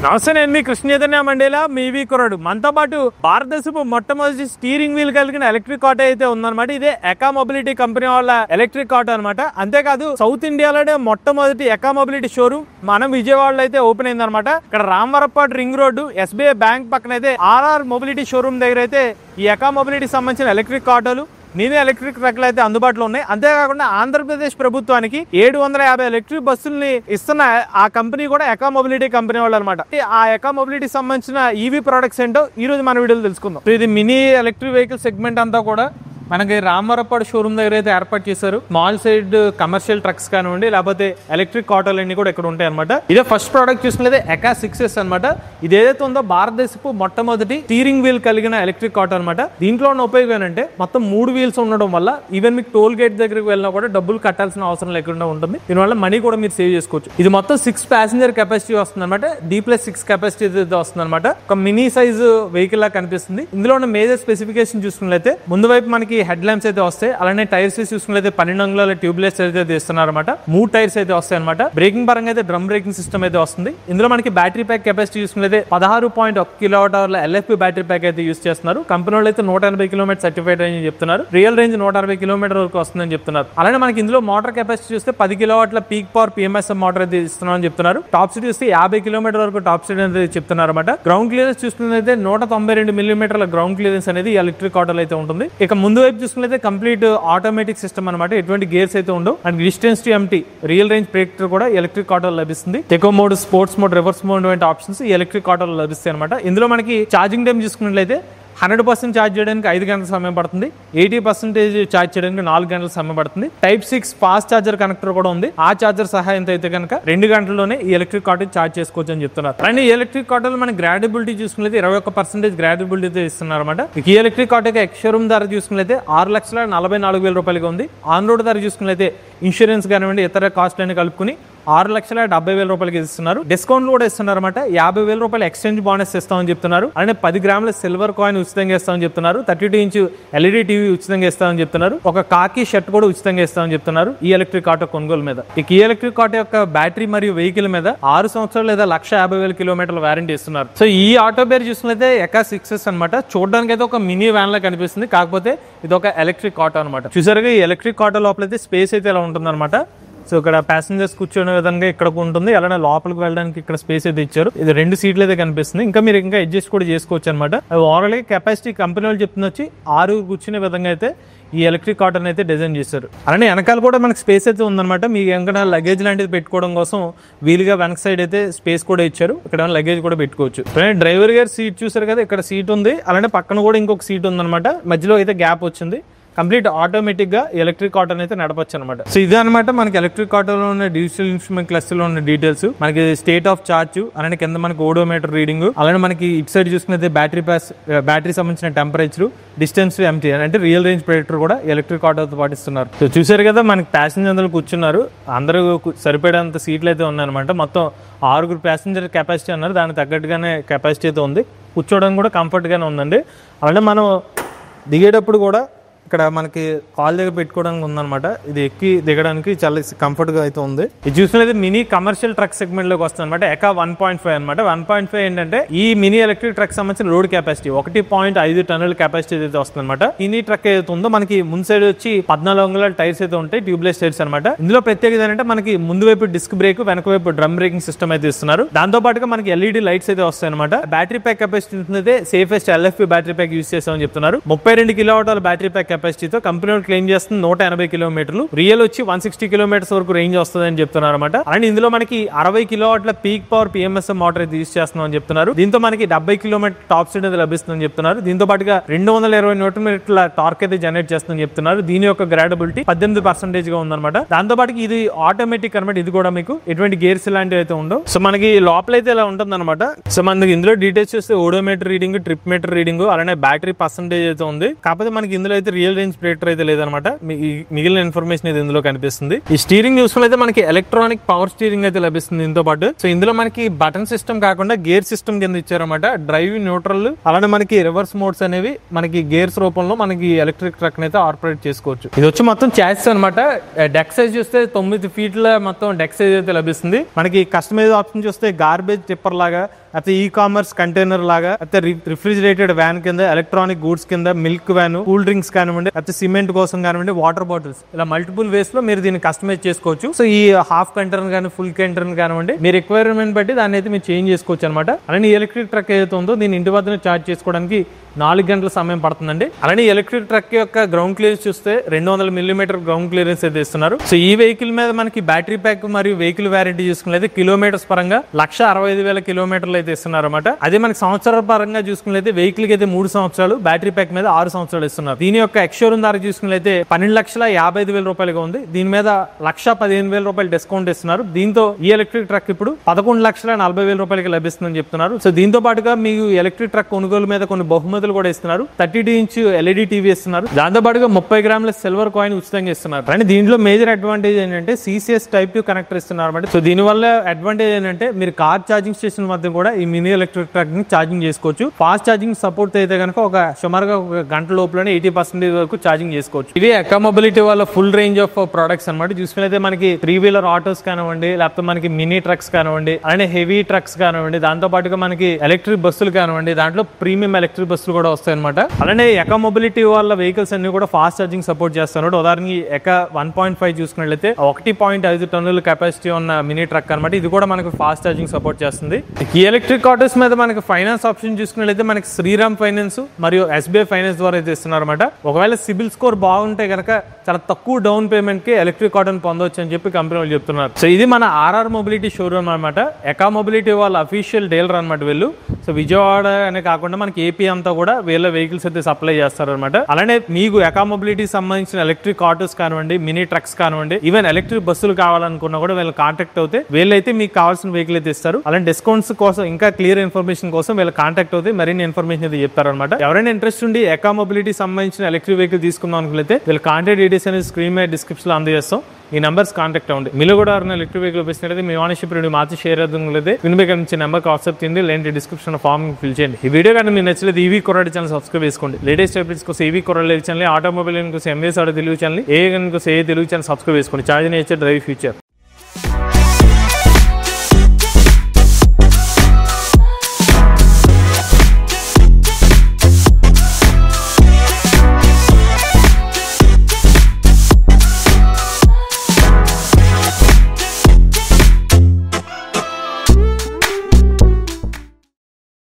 నమస్తే, నేను మీ కృష్ణ చైతన్య మండేలా మీవి కుర్రాడు. మనతో పాటు భారతదేశపు మొట్టమొదటి స్టీరింగ్ వీల్ కలిగిన ఎలక్ట్రిక్ ఆటో అయితే ఉందన్నమాట. ఇదే ఎకా మొబిలిటీ కంపెనీ వాళ్ళ ఎలక్ట్రిక్ ఆటో అనమాట. అంతేకాదు సౌత్ ఇండియాలోనే మొట్టమొదటి ఎకా మొబిలిటీ షోరూమ్ మనం విజయవాడలో అయితే ఓపెన్ అయింది అనమాట. ఇక్కడ రామవరపాటు రింగ్ రోడ్డు SBI బ్యాంక్ పక్కన అయితే RR మొబిలిటీ షోరూమ్ దగ్గర అయితే ఈ ఎకా మొబిలిటీ సంబంధించిన ఎలక్ట్రిక్ ఆటోలు, నేను ఎలక్ట్రిక్ ట్రక్లు అయితే అందుబాటులో ఉన్నాయి. అంతేకాకుండా ఆంధ్రప్రదేశ్ ప్రభుత్వానికి 750 ఎలక్ట్రిక్ బస్సుల్ని ఇస్తున్న ఆ కంపెనీ కూడా ఎకా మొబిలిటీ కంపెనీ వాళ్ళు అనమాట. ఆ ఎకా మొబిలిటీ సంబంధించిన EV ప్రొడక్ట్స్ ఏంటో ఈ రోజు మన వీడియోలో తెలుసుకుందాం. ఇది మినీ ఎలక్ట్రిక్ వెహికల్ సెగ్మెంట్ అంతా కూడా మనకి రామవరపాడు షోరూమ్ దగ్గర అయితే ఏర్పాటు చేశారు. స్మాల్ సైడ్ కమర్షియల్ ట్రక్స్ కానివ్వండి, లేకపోతే ఎలక్ట్రిక్ ఆటోలు అన్ని కూడా ఇక్కడ ఉంటాయి అనమాట. ఇదే ఫస్ట్ ప్రోడక్ట్ చూసుకునేది ఎకా 6S అనమాట. ఇది ఏదైతే ఉందో భారతదేశపు మొట్టమొదటి స్టీరింగ్ వీల్ కలిగిన ఎలక్ట్రిక్ ఆటో అనమాట. దీంట్లో ఉన్న ఉపయోగం ఏంటంటే మొత్తం 3 వీల్స్ ఉండడం వల్ల ఈవెన్ మీకు టోల్ గేట్ దగ్గరికి వెళ్ళినా కూడా డబ్బులు కట్టాల్సిన అవసరం లేకుండా ఉంటుంది. దీనివల్ల మనీ కూడా మీరు సేవ్ చేసుకోవచ్చు. ఇది మొత్తం 6 ప్యాసింజర్ కెపాసిటీ వస్తుంది అనమాట. D+6 కెపాసిటీ వస్తుంది అనమాట. ఒక మినీ సైజ్ వెహికల్ లా కనిపిస్తుంది. ఇందులో ఉన్న మేజర్ స్పెసిఫికేషన్ చూసుకున్నట్లయితే ముందు వైపు మనకి హెడ్ ల్యాంప్స్ అయితే వస్తాయి. అలానే టైర్స్ చూసుకున్నట్లయితే 12 అంగుళాల ట్యూబ్లెస్ అయితే ఇస్తున్నారు అనమాట. 3 టైర్స్ అయితే వస్తాయి అనమాట. బ్రేకింగ్ పరంగా అయితే డ్రమ్ బ్రేకింగ్ సిస్టమ్ అయితే వస్తుంది. ఇందులో మనకి బ్యాటరీ ప్యాక్ కెపాసిటీ చూసుకున్నట్లయితే 16.1 kWh LFP బ్యాటరీ ప్యాక్ అయితే యూస్ చేస్తున్నారు. కంపెనీ వాళ్ళు అయితే 180 km సర్టిఫైడ్ రేంజ్ చెప్తున్నారు. రియల్ రేంజ్ 160 km వరకు వస్తుందని చెప్తున్నారు. అలానే మనకి ఇందులో మోటార్ కెపాసిటీ చూస్తే 10 kW peak power PMSM motor అయితే ఇస్తున్నారని చెప్తున్నారు. టాప్ స్పీడ్ చూస్తే 50 km వరకు టాప్ స్పీడ్ అయితే చెప్తున్నారు అనమాట. గ్రౌండ్ క్లియరెన్స్ చూసుకున్నట్లయితే 192 mm గ్రౌండ్ క్లియరెన్స్ అనేది ఎలక్ట్రిక్ ఆటోలో అయితే ఉంటుంది. ఇక ముందు వైపు చూసుకున్నట్లయితే కంప్లీట్ ఆటోమేటిక్ సిస్టమ్ అనమాట. ఎటువంటి గేర్స్ అయితే ఉండవు. And distance to empty real range break కూడా ఎలక్ట్రిక్ ఆటోలో లభిస్తుంది. Echo mode, sports mode, reverse mode వంటి ఆప్షన్స్ ఈ ఎలక్ట్రిక్ ఆటోలో లభిస్తాయి అనమాట. ఇందులో మనకి ఛార్జింగ్ టైం చూసుకున్నట్లయితే 100% ఛార్జ్ చేయడానికి 5 గంటల సమయం పడుతుంది. 80% ఛార్జ్ చేయడానికి 4 గంటల సమయం పడుతుంది. Type 6 ఫాస్ట్ ఛార్జర్ కనెక్టర్ కూడా ఉంది. ఆ ఛార్జర్ సహాయంతో అయితే కనుక 2 గంటల్లోనే ఈ ఎలక్ట్రిక్ ఆటో ఛార్జ్ చేసుకోవచ్చు అని చెప్తున్నారు. అండ్ ఈ ఎలక్ట్రిక్ ఆటోలో మన గ్రాడబిలిటీ చూసుకున్నట్లయితే 21% గ్రాడబిలిటీ అయితే ఇస్తున్నారు అనమాట. ఈ ఎలక్ట్రిక్ ఆటోకి ఎక్స్షోరూమ్ ధర చూసుకున్నట్లయితే 6,44,000 రూపాయలుగా ఉంది. ఆన్ రోడ్ ధర చూసుకున్నట్లయితే ఇన్సూరెన్స్ కానివ్వండి, ఇతర కాస్ట్లన్నీ కలుపుకుని 6,70,000 రూపాయలకి ఇస్తున్నారు. డిస్కౌంట్ కూడా ఇస్తున్నారు అనమాట. 50,000 రూపాయలు ఎక్స్చేంజ్ బోనస్ ఇస్తామని చెప్తున్నారు. అలానే 10 గ్రాముల సిల్వర్ కాయిన్ ఉచితంగా ఇస్తామని చెప్తున్నారు. 32 ఇంచ్ LED టీవీ ఉచితంగా ఇస్తామని చెప్తున్నారు. ఒక కాకి షర్ట్ కూడా ఉచితంగా ఇస్తామని చెప్తున్నారు ఈ ఎలక్ట్రిక్ ఆటో కొనుగోలు మీద. ఈ ఎలక్ట్రిక్ ఆటో యొక్క బ్యాటరీ మరియు వెహికల్ మీద 6 సంవత్సరాలు లేదా 150,000 కిలోమీటర్ల వారంటీ ఇస్తున్నారు. సో ఈ ఆటో పేరు చూసుకున్నట్లయితే ఎకా 6S అనమాట. చూడడానికి అయితే ఒక మినీ వ్యాన్ లా కనిపిస్తుంది. కాకపోతే ఇది ఒక ఎలక్ట్రిక్ ఆటో అనమాట. చూసారుగా ఈ ఎలక్ట్రిక్ ఆటో లోపల అయితే స్పేస్ అయితే ఇలా ఉంటుంది అనమాట. సో ఇక్కడ ప్యాసింజర్స్ కూర్చునే విధంగా ఇక్కడ ఉంటుంది. అలానే లోపలికి వెళ్ళడానికి ఇక్కడ స్పేస్ అయితే ఇచ్చారు. ఇది 2 సీట్లు అయితే కనిపిస్తుంది. ఇంకా మీరు ఇంకా అడ్జస్ట్ కూడా చేసుకోవచ్చు అనమాట. ఓవరాల్ కెపాసిటీ కంపెనీ వాళ్ళు చెప్తుంది వచ్చి 6 కూర్చునే విధంగా అయితే ఈ ఎలక్ట్రిక్ ఆటోని అయితే డిజైన్ చేశారు. అలానే వెనకాల కూడా మనకి స్పేస్ అయితే ఉందన్నమాట. మీకు ఇంకా లగేజ్ లాంటిది పెట్టుకోవడం కోసం వీలుగా వెనక సైడ్ అయితే స్పేస్ కూడా ఇచ్చారు. ఇక్కడ లగేజ్ కూడా పెట్టుకోవచ్చు. డ్రైవర్ గారి సీట్ చూసారు కదా, ఇక్కడ సీట్ ఉంది. అలానే పక్కన కూడా ఇంకొక సీట్ ఉందన్నమాట. మధ్యలో అయితే గ్యాప్ వచ్చింది. కంప్లీట్ ఆటోమేటిక్ గా ఎలక్ట్రిక్ ఆటో అయితే నడపచ్చు అనమాట. సో ఇదే అనమాట మనకి ఎలక్ట్రిక్ ఆటోలో ఉన్న డిజిటల్ ఇన్స్ట్రుమెంట్ క్లస్టర్ లో ఉన్న డీటెయిల్స్. మనకి స్టేట్ ఆఫ్ చార్జ్, అలానే కింద మనకి ఓడోమీటర్ రీడింగ్, అలానే మనకి ఇటు సైడ్ చూసుకున్నది బ్యాటరీ సంబంధించిన టెంపరేచర్, డిస్టెన్స్ టు ఎంటీ అంటే రియల్ రేంజ్ ప్రెడిక్టర్ కూడా ఎలక్ట్రిక్ ఆటోతో పాటిస్తున్నారు. సో చూసారు కదా, మనకి ప్యాసింజర్ అందరూ కూర్చున్నారు. అందరూ సరిపడేంత సీట్లు అయితే ఉన్నాయన్నమాట. మొత్తం 6 ప్యాసింజర్ కెపాసిటీ అన్నారు. దానికి తగ్గట్టుగానే కెపాసిటీ అయితే ఉంది. కూర్చోవడానికి కూడా కంఫర్ట్ గానే ఉందండి. అలానే మనం దిగేటప్పుడు కూడా ఇక్కడ మనకి కాల్ దగ్గర పెట్టుకోవడానికి ఉందన్నమాట. ఇది ఎక్కి దిగడానికి చాలా కంఫర్ట్ గా అయితే ఉంది. ఇది చూసినది మినీ కమర్షియల్ ట్రక్ సెగ్మెంట్ లోకి వస్తుంది అనమాట. ఎకా 1.5 అనమాట. 1.5 ఏంటంటే ఈ మినీ ఎలక్ట్రిక్ ట్రక్ సంబంధించిన రోడ్ కెపాసిటీ 1.5 టన్నుల కెపాసిటీ అయితే వస్తుంది అనమాట. మినీ ట్రక్ ఏదైతే ఉందో మనకి ముందు సైడ్ వచ్చి 14 అంగుళాల టైర్స్ అయితే ఉంటాయి, ట్యూబ్లెస్ టైర్స్ అనమాట. ఇందులో ప్రత్యేకత ఏంటంటే మనకి ముందు వైపు డిస్క్ బ్రేక్, వెనక వైపు డ్రమ్ బ్రేకింగ్ సిస్టమ్ అయితే ఇస్తున్నారు. దాంతో పాటుగా మనకి LED లైట్స్ అయితే వస్తాయి అనమాట. బ్యాటరీ ప్యాక్ కెపాసిటీ అయితే safest LFP battery pack use చేస్తామని చెప్తున్నారు. 32 kWh బ్యాటరీ ప్యాక్ కెపాసిటీతో కంపెనీ క్లెయిమ్ చేస్తుంది 180 కిలోమీటర్లు. రియల్ వచ్చి 160 కిలోమీటర్స్ వరకు రేంజ్ వస్తుంది అని చెప్తున్నారు అనమాట. అండ్ ఇందులో మనకి 60 kW peak power PMSM motor అయితే యూస్ చేస్తున్నాం అని చెప్తున్నారు. దీంతో మనకి 70 km టాప్ స్పీడ్ అయితే లభిస్తుందని చెప్తున్నారు. దీంతో పాటుగా 220 న్యూటన్ టార్క్ అయితే జనరేట్ చేస్తుందని చెప్తున్నారు. దీని యొక్క గ్రాడబిలిటీ 18% గా ఉందన్నమాట. దాంతో పాటు ఇది ఆటోమేటిక్ అనమాట. ఇది కూడా మీకు ఎటువంటి గేర్స్ లాంటివి అయితే ఉండవు. సో మనకి లోపల అయితే ఇలా ఉంటుంది అనమాట. సో మనకి ఇందులో డీటెయిల్స్ చూస్తే odometer reading, trip meter reading, అలానే బ్యాటరీ పర్సెంటేజ్ అయితే ఉంది. కాకపోతే మనకి ఇందులో అయితే రియల్ రేంజ్ ప్రెడిక్టర్ అయితే లేదనమాట. మిగిలిన ఇన్ఫర్మేషన్ అయితే ఇందులో కనిపిస్తుంది. ఈ స్టీరింగ్ చూసుకున్నైతే మనకి ఎలక్ట్రానిక్ పవర్ స్టీరింగ్ అయితే లభిస్తుంది దీంతో పాటు. సో ఇందులో మనకి బటన్ సిస్టమ్ కాకుండా గేర్ సిస్టమ్ కింద ఇచ్చారన్నమాట. డ్రైవ్, న్యూట్రల్, అలానే మనకి రివర్స్ మోడ్స్ అనేవి మనకి గేర్స్ రూపంలో మనకి ఎలక్ట్రిక్ ట్రక్ అయితే ఆపరేట్ చేసుకోవచ్చు. ఇది వచ్చి మొత్తం చాసిస్ అనమాట. డెక్ సైజ్ చూస్తే 9 ఫీట్ల మొత్తం డెక్ సైజ్ అయితే లభిస్తుంది. మనకి కస్టమైజ్ ఆప్షన్ చూస్తే గార్బేజ్ టిప్పర్ లాగా అయితే ఈ కామర్స్ కంటైనర్ లాగా, అయితే రిఫ్రిజిరేటెడ్ వ్యాన్ కింద, ఎలక్ట్రానిక్ గూడ్స్ కింద, మిల్క్ వ్యాన్, కూల్ డ్రింక్స్ కానివ్వండి, అయితే సిమెంట్ కోసం కానివ్వండి, వాటర్ బాటిల్స్, ఇలా మల్టిపుల్ వేస్ లో మీరు దీన్ని కస్టమైజ్ చేసుకోవచ్చు. సో ఈ హాఫ్ కంటైనర్ కానీ ఫుల్ కంటైనర్ కానివ్వండి, మీ రిక్వైర్మెంట్ బట్టి దాన్ని అయితే మీరు చేంజ్ చేసుకోవచ్చు అనమాట. అలానే ఎలక్ట్రిక్ ట్రక్ ఏదైతే ఉందో దీన్ని ఇంటి వద్దనే ఛార్జ్ చేసుకోవడానికి 4 గంటల సమయం పడుతుందండి. అలానే ఎలక్ట్రిక్ ట్రక్ యొక్క గ్రౌండ్ క్లియరెన్స్ చూస్తే 200 మిల్లీమీటర్ గ్రౌండ్ క్లియరెన్స్ అయితే ఇస్తున్నారు. సో ఈ వెహికల్ మీద మనకి బ్యాటరీ ప్యాక్ మరియు వెహికల్ వ్యారంటీ చూసుకున్నట్లయితే కిలోమీటర్స్ పరంగా 1,65,000 కిలోమీటర్లు అయితే ఇస్తున్నారు అనమాట. అదే మనకి సంవత్సరాల పరంగా చూసుకున్నట్లయితే వెహికల్ కి అయితే 3 సంవత్సరాలు, బ్యాటరీ ప్యాక్ మీద 6 సంవత్సరాలు ఇస్తున్నారు. దీని యొక్క ఎక్స్షోరూమ్ ధర చూసుకున్నట్లయితే 12,55,000 రూపాయలుగా ఉంది. దీని మీద 1,15,000 రూపాయలు డిస్కౌంట్ ఇస్తున్నారు. దీంతో ఈ ఎలక్ట్రిక్ ట్రక్ ఇప్పుడు 11,40,000 రూపాయలకి లభిస్తుందని చెప్తున్నారు. సో దీంతో పాటుగా మీకు ఎలక్ట్రిక్ ట్రక్ కొనుగోలు మీద కొన్ని బహుమతులు కూడా ఇస్తున్నారు. 32 ఇంచ్ ఎల్ఈడి టీవీ ఇస్తున్నారు. దాంతో పాటుగా 30 గ్రాముల సిల్వర్ కాయిన్ ఉచితంగా ఇస్తున్నారు. కానీ దీంట్లో మేజర్ అడ్వాంటేజ్ ఏంటంటే CCS టైప్ కనెక్టర్ ఇస్తున్నారు అనమాట. సో దీని వల్ల అడ్వాంటేజ్ ఏంటంటే మీరు కార్ ఛార్జింగ్ స్టేషన్ మధ్య కూడా ఈ మినీ ఎలక్ట్రిక్ ట్రక్ ని ఛార్జింగ్ చేసుకోవచ్చు. ఫాస్ట్ ఛార్జింగ్ సపోర్ట్ అయితే కనుక సుమారుగా 1 గంట లోపలనే 80% వరకు ఛార్జింగ్ చేసుకోవచ్చు. ఇది ఎకా మొబిలిటీ వాళ్ళ ఫుల్ రేంజ్ ఆఫ్ ప్రొడక్ట్స్ అనమాట. చూసుకున్నైతే మనకి 3-వీలర్ ఆటోస్ కానివ్వండి, లేకపోతే మనకి మినీ ట్రక్స్ కానివ్వండి, అలానే హెవీ ట్రక్స్ కానివ్వండి, దాంతో పాటుగా మనకి ఎలక్ట్రిక్ బస్సులు కానివ్వండి, దాంట్లో ప్రీమియం ఎలక్ట్రిక్ బస్సులు కూడా వస్తాయి అనమాట. అలానే ఎకా మొబిలిటీ వాళ్ళ వెహికల్స్ అన్ని కూడా ఫాస్ట్ ఛార్జింగ్ సపోర్ట్ చేస్తున్నారు. ఉదాహరణకి ఎకా 1.5 చూసుకున్నట్లయితే 1.5 టన్నుల కెపాసిటీ ఉన్న మినీ ట్రక్ అనమాట. ఇది కూడా మనకు ఫాస్ట్ ఛార్జింగ్ సపోర్ట్ చేస్తుంది. ఈ ఎలక్ట్రిక్ ఆటోస్ మీద మనకి ఫైనాన్స్ ఆప్షన్ చూసుకున్నట్లయితే మనకి శ్రీరామ్ ఫైనాన్స్ మరియు SBI ఫైనాన్స్ ద్వారా అయితే ఇస్తున్నారు అనమాట. ఒకవేళ సిబిల్ స్కోర్ బాగుంటే కనుక చాలా తక్కువ డౌన్ పేమెంట్ కి ఎలక్ట్రిక్ ఆటోని పొందవచ్చు అని చెప్పి కంపెనీ వాళ్ళు చెప్తున్నారు. సో ఇది మన RR మొబిలిటీ షోరూమ్ అనమాట. ఎకా మొబిలిటీ వాళ్ళ అఫీషియల్ డీలర్ అనమాట వీళ్ళు. సో విజయవాడ అనే కాకుండా మనకి ఏపీ అంతా కూడా వీళ్ళ వెహికల్స్ అయితే సప్లై చేస్తారు అనమాట. అలానే మీకు ఎకా మొబిలిటీ సంబంధించిన ఎలక్ట్రిక్ ఆటోస్ కానివ్వండి, మినీ ట్రక్స్ కానివ్వండి, ఈవెన్ ఎలక్ట్రిక్ బస్సులు కావాలనుకున్నా కూడా వీళ్ళు కాంటాక్ట్ అవుతే వీళ్ళైతే మీకు కావాల్సిన వెహికల్ అయితే ఇస్తారు. అలాంటి డిస్కౌంట్స్ కోసం, ఇంకా క్లియర్ ఇన్ఫర్మేషన్ కోసం వీళ్ళు కాంటాక్ట్ అవుతే మరిన్ని ఇన్ఫర్మేషన్ అయితే చెప్తారనమాట. ఎవరైనా ఇంట్రెస్ట్ ఉండి ఎకా మొబిలిటీ సంబంధించిన ఎలక్ట్రిక్ వెహికల్ తీసుకుందాం అనుకుంటే వీళ్ళు కాంటాక్ట్ డీటెయిల్స్ అనేది స్క్రీన్ మీద డిస్క్రిప్షన్ లో అందజేస్తాం. ఈ నంబర్స్ కాంటాక్ట్ అవ్వండి. మీరు కూడా ఎవరైనా ఎలక్ట్రిక్ వెహికల్ ఉపయోగిస్తున్నట్లయితే మీ ఓనర్షిప్ రివ్యూ మార్చి షేర్ అవుతుంది. వినిపిక నుంచి నెంబర్కి వాట్సాప్ తింది, లేదంటే డిస్క్రిప్షన్ ఫామ్ ఫిల్ చేయండి. ఈ వీడియో కానీ మీరు నచ్చలేదు ఈవీ కొరాడు ఛానల్ సబ్స్క్రైబ్ చేసుకోండి. లేటెస్ట్ అప్డేట్స్ కోసం ఈవీ కొరాడు ఛానల్, ఆటోమొబైల్ కోసం MVS ఆటో తెలుగు ఛానల్, ఏ కోసం ఏ తెలుగు ఛానల్ సబ్స్క్రైబ్ చేసుకోండి. Charge nature drive future.